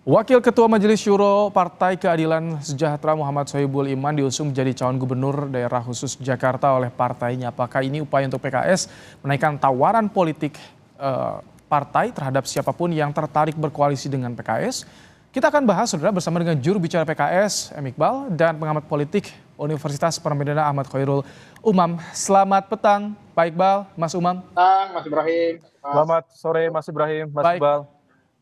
Wakil Ketua Majelis Syuro Partai Keadilan Sejahtera Muhammad Sohibul Iman diusung menjadi calon gubernur daerah khusus Jakarta oleh partainya. Apakah ini upaya untuk PKS menaikkan tawaran politik partai terhadap siapapun yang tertarik berkoalisi dengan PKS? Kita akan bahas saudara bersama dengan juru bicara PKS M. Iqbal dan pengamat politik Universitas Paramadina Ahmad Khairul Umam. Selamat petang Pak Iqbal, Mas Umam. Mas Ibrahim. Selamat sore Mas Ibrahim, Mas Baik. Iqbal.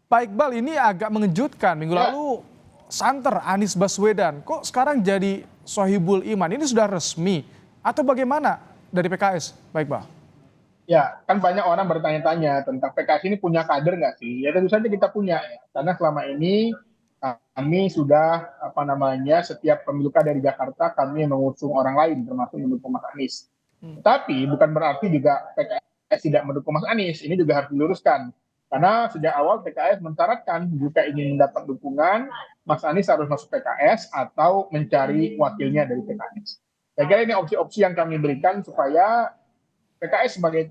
Pak Iqbal, ini agak mengejutkan. Minggu lalu santer Anies Baswedan. Kok sekarang jadi Sohibul Iman? Ini sudah resmi atau bagaimana dari PKS, Pak Iqbal? Ya, kan banyak orang bertanya-tanya tentang PKS ini punya kader nggak sih? Ya tentu saja kita punya ya. Karena selama ini kami sudah setiap pemilu dari Jakarta kami mengusung orang lain termasuk mendukung Mas Anies. Tapi bukan berarti juga PKS tidak mendukung Mas Anies. Ini juga harus diluruskan. Karena sejak awal PKS mensyaratkan jika ingin mendapat dukungan, Mas Anies harus masuk PKS atau mencari wakilnya dari PKS. Saya kira ini opsi-opsi yang kami berikan supaya PKS sebagai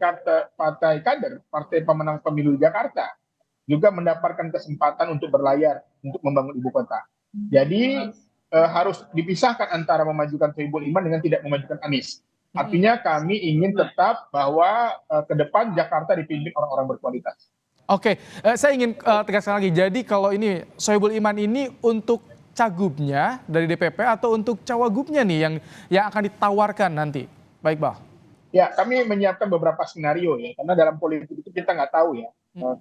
partai kader, partai pemenang pemilu Jakarta, juga mendapatkan kesempatan untuk berlayar, untuk membangun ibu kota. Jadi harus dipisahkan antara memajukan Sohibul Iman dengan tidak memajukan Anies. Artinya kami ingin tetap bahwa ke depan Jakarta dipimpin orang-orang berkualitas. Oke, saya ingin tegaskan lagi. Jadi kalau ini Sohibul Iman ini untuk cagubnya dari DPP atau untuk cawagupnya nih yang akan ditawarkan nanti, Baik, Bang? Ya, kami menyiapkan beberapa skenario ya, karena dalam politik itu kita nggak tahu ya,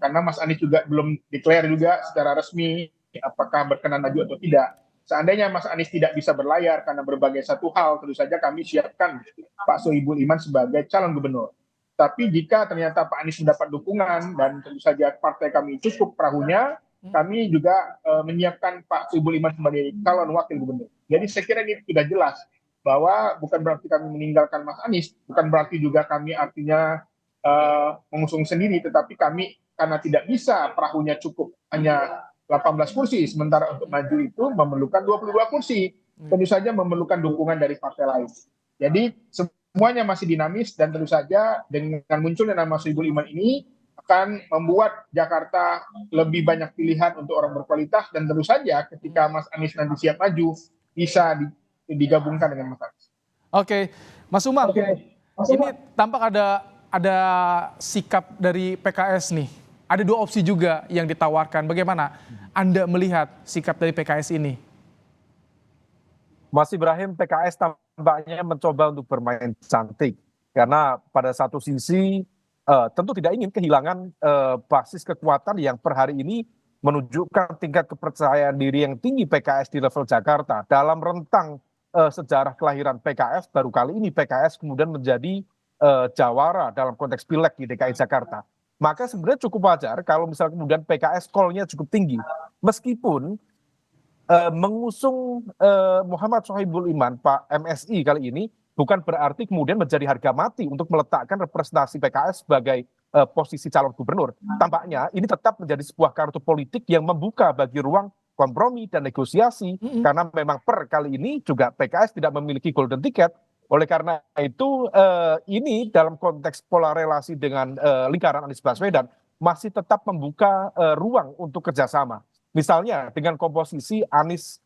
karena Mas Anies juga belum declare juga secara resmi apakah berkenan maju atau tidak. Seandainya Mas Anies tidak bisa berlayar karena berbagai satu hal, tentu saja kami siapkan Pak Sohibul Iman sebagai calon gubernur. Tapi jika ternyata Pak Anies mendapat dukungan dan tentu saja partai kami cukup perahunya, kami juga menyiapkan Pak Sohibul Iman sebagai calon wakil gubernur. Jadi saya kira ini sudah jelas bahwa bukan berarti kami meninggalkan Mas Anies, bukan berarti juga kami artinya mengusung sendiri, tetapi kami karena tidak bisa perahunya cukup hanya 18 kursi, sementara untuk maju itu memerlukan 22 kursi. Tentu saja memerlukan dukungan dari partai lain. Jadi semuanya masih dinamis dan tentu saja dengan munculnya nama Sohibul Iman ini akan membuat Jakarta lebih banyak pilihan untuk orang berkualitas dan tentu saja ketika Mas Anies nanti siap maju bisa digabungkan dengan Mas Anies. Oke, Mas Umam. Ini tampak ada sikap dari PKS nih. Ada dua opsi juga yang ditawarkan. Bagaimana Anda melihat sikap dari PKS ini? Mas Ibrahim, PKS tampaknya mencoba untuk bermain cantik. Karena pada satu sisi tentu tidak ingin kehilangan basis kekuatan yang per hari ini menunjukkan tingkat kepercayaan diri yang tinggi PKS di level Jakarta. Dalam rentang sejarah kelahiran PKS, baru kali ini PKS kemudian menjadi jawara dalam konteks pileg di DKI Jakarta. Maka sebenarnya cukup wajar kalau misalnya kemudian PKS call-nya cukup tinggi. Meskipun mengusung Muhammad Sohibul Iman, Pak MSI kali ini, bukan berarti kemudian menjadi harga mati untuk meletakkan representasi PKS sebagai posisi calon gubernur. Tampaknya ini tetap menjadi sebuah kartu politik yang membuka bagi ruang kompromi dan negosiasi, karena memang per kali ini juga PKS tidak memiliki golden ticket. Oleh karena itu ini dalam konteks pola relasi dengan lingkaran Anies Baswedan masih tetap membuka ruang untuk kerjasama. Misalnya dengan komposisi Anies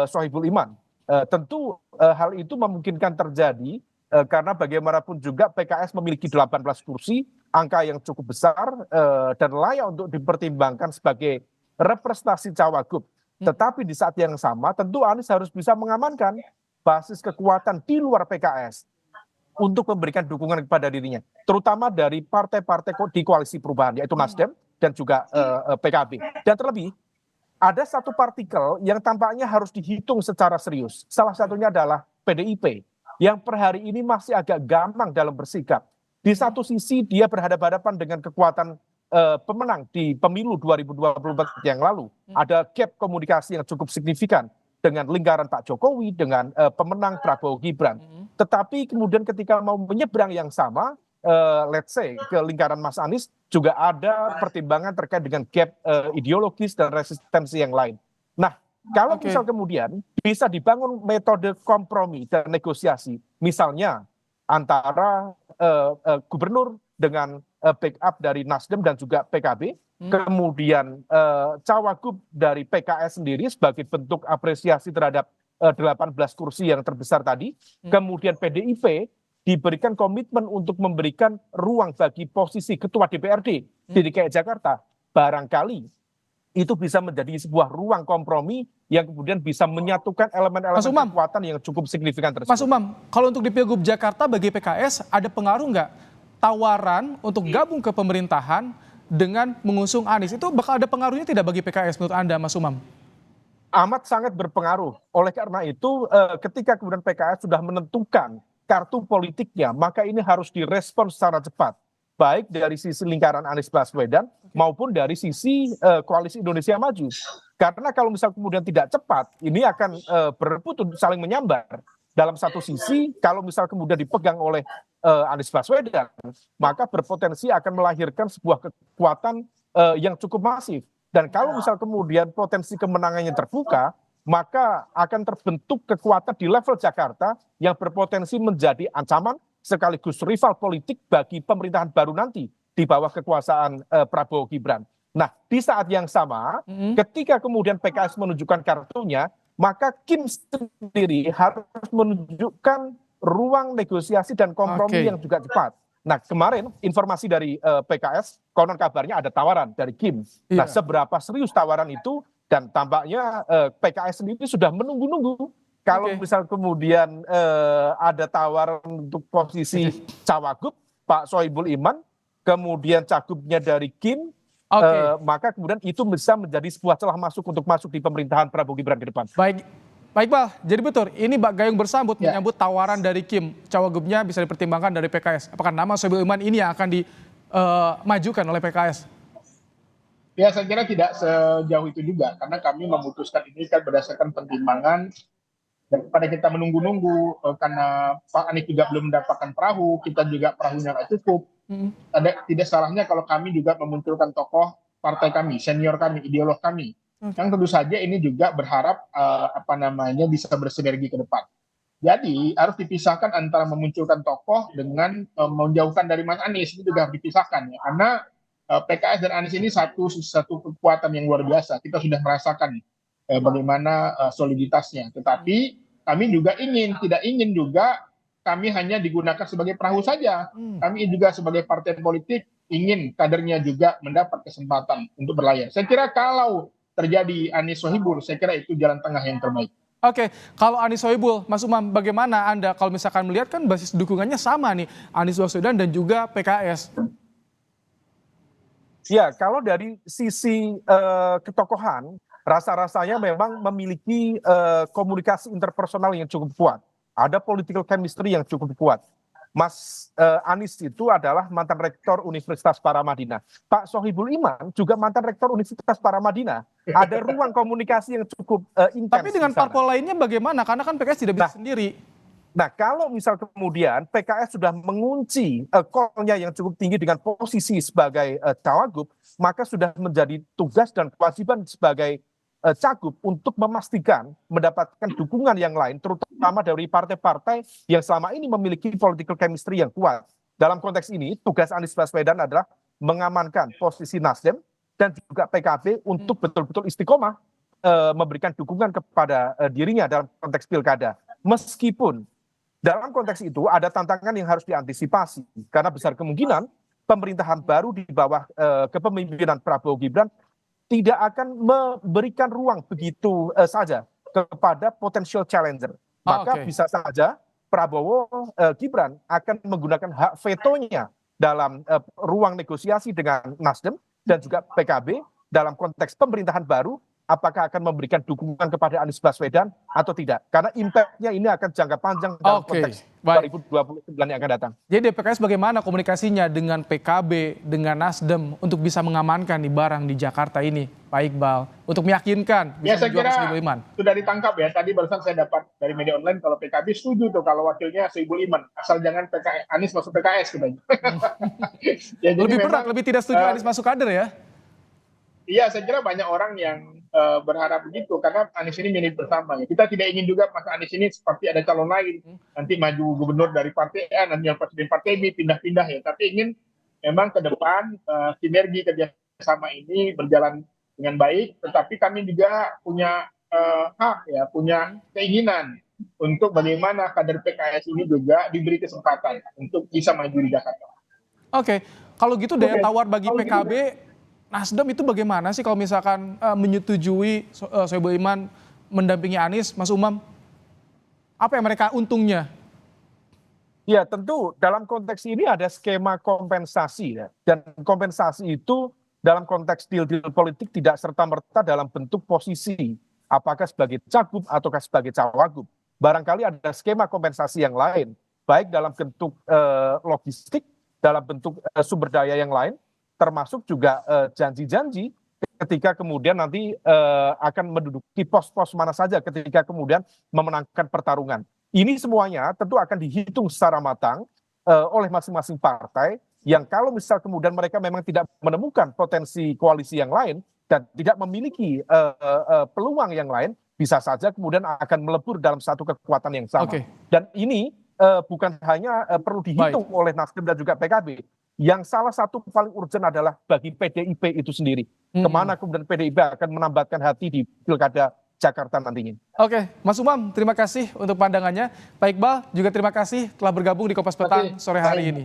Sohibul Iman, tentu hal itu memungkinkan terjadi karena bagaimanapun juga PKS memiliki 18 kursi, angka yang cukup besar dan layak untuk dipertimbangkan sebagai representasi cawagup. Tetapi di saat yang sama tentu Anies harus bisa mengamankan basis kekuatan di luar PKS untuk memberikan dukungan kepada dirinya, terutama dari partai-partai di koalisi perubahan, yaitu Nasdem dan juga PKB. Dan terlebih, ada satu partikel yang tampaknya harus dihitung secara serius. Salah satunya adalah PDIP, yang per hari ini masih agak gampang dalam bersikap. Di satu sisi dia berhadapan-hadapan dengan kekuatan pemenang di pemilu 2024 yang lalu. Ada gap komunikasi yang cukup signifikan dengan lingkaran Pak Jokowi, dengan pemenang Prabowo Gibran. Tetapi kemudian ketika mau menyeberang yang sama, let's say ke lingkaran Mas Anies, juga ada pertimbangan terkait dengan gap ideologis dan resistensi yang lain. Nah, kalau misal kemudian bisa dibangun metode kompromi dan negosiasi, misalnya antara gubernur dengan backup dari Nasdem dan juga PKB. Kemudian cawagup dari PKS sendiri sebagai bentuk apresiasi terhadap 18 kursi yang terbesar tadi. Kemudian PDIP diberikan komitmen untuk memberikan ruang bagi posisi ketua DPRD di DKI Jakarta. Barangkali itu bisa menjadi sebuah ruang kompromi yang kemudian bisa menyatukan elemen-elemen kekuatan yang cukup signifikan tersebut. Mas Umam, kalau untuk di Pilgub Jakarta bagi PKS ada pengaruh nggak tawaran untuk gabung ke pemerintahan dengan mengusung Anies? Itu bakal ada pengaruhnya tidak bagi PKS menurut Anda, Mas Umam? Amat sangat berpengaruh. Oleh karena itu, ketika kemudian PKS sudah menentukan kartu politiknya, maka ini harus direspon secara cepat. Baik dari sisi lingkaran Anies Baswedan maupun dari sisi Koalisi Indonesia Maju. Karena kalau misal kemudian tidak cepat, ini akan berebut untuk saling menyambar. Dalam satu sisi, kalau misal kemudian dipegang oleh Anies Baswedan, maka berpotensi akan melahirkan sebuah kekuatan yang cukup masif. Dan kalau misal kemudian potensi kemenangannya terbuka, maka akan terbentuk kekuatan di level Jakarta yang berpotensi menjadi ancaman sekaligus rival politik bagi pemerintahan baru nanti di bawah kekuasaan Prabowo Gibran. Nah, di saat yang sama, ketika kemudian PKS menunjukkan kartunya, maka Kim sendiri harus menunjukkan ruang negosiasi dan kompromi yang juga cepat. Nah, kemarin informasi dari PKS, konon kabarnya ada tawaran dari Kim. Nah, seberapa serius tawaran itu? Dan tampaknya PKS sendiri sudah menunggu-nunggu. Kalau misal kemudian ada tawaran untuk posisi cawagup, Pak Sohibul Iman, kemudian cagupnya dari Kim, maka kemudian itu bisa menjadi sebuah celah masuk untuk masuk di pemerintahan Prabowo Gibran ke depan. Baik, Bang. Jadi betul, ini Mbak Gayung bersambut menyambut tawaran dari Kim. Cawagupnya bisa dipertimbangkan dari PKS. Apakah nama Sohibul Iman ini yang akan dimajukan oleh PKS? Ya, saya kira tidak sejauh itu juga, karena kami memutuskan ini kan berdasarkan pertimbangan daripada kita menunggu-nunggu, karena Pak Anies juga belum mendapatkan perahu, kita juga perahunya nggak cukup. Tidak salahnya kalau kami juga memunculkan tokoh partai kami, senior kami, ideolog kami, yang tentu saja ini juga berharap bisa bersinergi ke depan. Jadi harus dipisahkan antara memunculkan tokoh dengan menjauhkan dari Mas Anies, itu juga harus dipisahkan ya, karena PKS dan Anies ini satu kekuatan yang luar biasa. Kita sudah merasakan bagaimana soliditasnya. Tetapi kami juga tidak ingin juga kami hanya digunakan sebagai perahu saja. Kami juga sebagai partai politik ingin kadernya juga mendapat kesempatan untuk berlayar. Saya kira kalau terjadi Anies Sohibul, saya kira itu jalan tengah yang terbaik. Oke, kalau Anies Sohibul, Mas Umam, bagaimana Anda kalau misalkan melihat kan basis dukungannya sama nih, Anies Baswedan dan juga PKS? Ya, kalau dari sisi ketokohan, rasa-rasanya memang memiliki komunikasi interpersonal yang cukup kuat. Ada political chemistry yang cukup kuat. Mas Anies itu adalah mantan rektor Universitas Paramadina. Pak Sohibul Iman juga mantan rektor Universitas Paramadina. Ada ruang komunikasi yang cukup intens. Tapi dengan parpol lainnya bagaimana? Karena kan PKS tidak bisa sendiri. Nah, kalau misal kemudian PKS sudah mengunci call-nya yang cukup tinggi dengan posisi sebagai cawagup, maka sudah menjadi tugas dan kewajiban sebagai cagup untuk memastikan mendapatkan dukungan yang lain, terutama dari partai-partai yang selama ini memiliki political chemistry yang kuat. Dalam konteks ini, tugas Anies Baswedan adalah mengamankan posisi Nasdem dan juga PKB untuk betul-betul istiqomah memberikan dukungan kepada dirinya dalam konteks pilkada. Meskipun dalam konteks itu ada tantangan yang harus diantisipasi karena besar kemungkinan pemerintahan baru di bawah kepemimpinan Prabowo Gibran tidak akan memberikan ruang begitu saja kepada potential challenger. Maka bisa saja Prabowo Gibran akan menggunakan hak vetonya dalam ruang negosiasi dengan Nasdem dan juga PKB dalam konteks pemerintahan baru. Apakah akan memberikan dukungan kepada Anies Baswedan atau tidak? Karena impact-nya ini akan jangka panjang dalam konteks 2029 yang akan datang. Jadi PKS bagaimana komunikasinya dengan PKB, dengan Nasdem untuk bisa mengamankan di barang di Jakarta ini, Pak Iqbal, untuk meyakinkan bisa saya kira Sohibul Iman? Sudah ditangkap ya. Tadi barusan saya dapat dari media online kalau PKB setuju tuh kalau wakilnya Sohibul Iman, asal jangan PKS, Anies masuk PKS katanya. Ya, lebih berat, lebih tidak setuju Anies masuk kader ya? Iya, saya kira banyak orang yang berharap begitu karena Anies ini milik bersama. Ya. Kita tidak ingin juga Mas Anies ini seperti ada calon lain nanti maju gubernur dari partai A, nanti yang presiden partai B pindah-pindah ya. Tapi ingin memang ke depan sinergi kerjasama ini berjalan dengan baik, tetapi kami juga punya hak ya, punya keinginan untuk bagaimana kader PKS ini juga diberi kesempatan untuk bisa maju di Jakarta. Oke, kalau gitu daya Oke, tawar bagi kalau gitu PKB, Nasdem itu bagaimana sih kalau misalkan menyetujui Sohibul Iman mendampingi Anies, Mas Umam? Apa yang mereka untungnya? Ya, tentu dalam konteks ini ada skema kompensasi ya. Dan kompensasi itu dalam konteks deal-deal politik tidak serta-merta dalam bentuk posisi. Apakah sebagai cagup ataukah sebagai cawagup. Barangkali ada skema kompensasi yang lain. Baik dalam bentuk logistik, dalam bentuk sumber daya yang lain, termasuk juga janji-janji ketika kemudian nanti akan menduduki pos-pos mana saja ketika kemudian memenangkan pertarungan. Ini semuanya tentu akan dihitung secara matang oleh masing-masing partai yang kalau misal kemudian mereka memang tidak menemukan potensi koalisi yang lain dan tidak memiliki peluang yang lain, bisa saja kemudian akan melebur dalam satu kekuatan yang sama. Oke. Dan ini bukan hanya perlu dihitung oleh Nasdem dan juga PKB. Yang salah satu paling urgent adalah bagi PDIP itu sendiri. Kemana kemudian PDIP akan menambatkan hati di Pilkada Jakarta nantinya. Oke, Mas Umam, terima kasih untuk pandangannya. Pak Iqbal juga terima kasih telah bergabung di Kompas Petang sore hari ini.